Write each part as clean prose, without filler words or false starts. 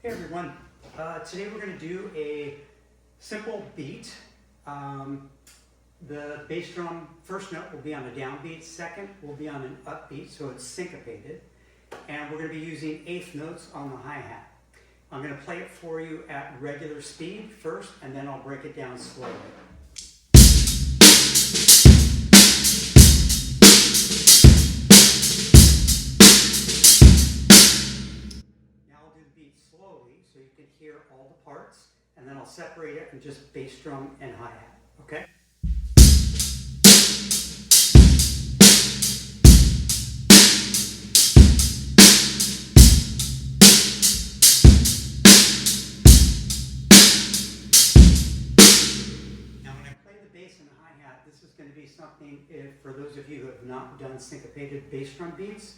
Hey everyone, today we're going to do a simple beat. The bass drum first note will be on a downbeat, second will be on an upbeat, so it's syncopated. And we're going to be using eighth notes on the hi-hat. I'm going to play it for you at regular speed first, and then I'll break it down slowly. Slowly so you can hear all the parts, and then I'll separate it and just bass drum and hi-hat, okay? Now when I play the bass and the hi-hat, this is going to be something, for those of you who have not done syncopated bass drum beats,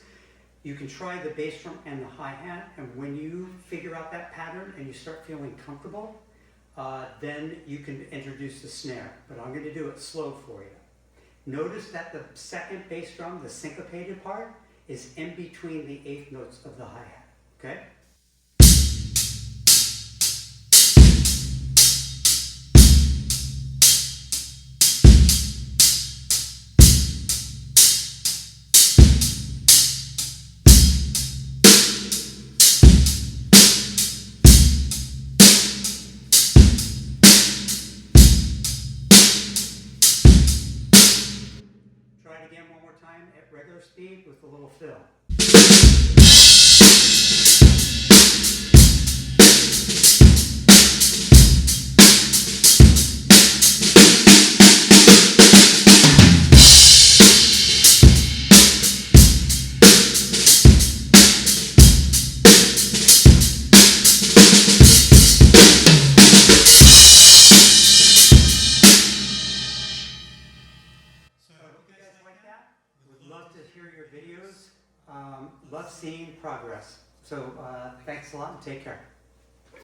you can try the bass drum and the hi-hat, and when you figure out that pattern and you start feeling comfortable, then you can introduce the snare. But I'm going to do it slow for you. Notice that the second bass drum, the syncopated part, is in between the eighth notes of the hi-hat, okay? Try it again one more time at regular speed with a little fill. Love to hear your videos. Love seeing progress. So thanks a lot and take care.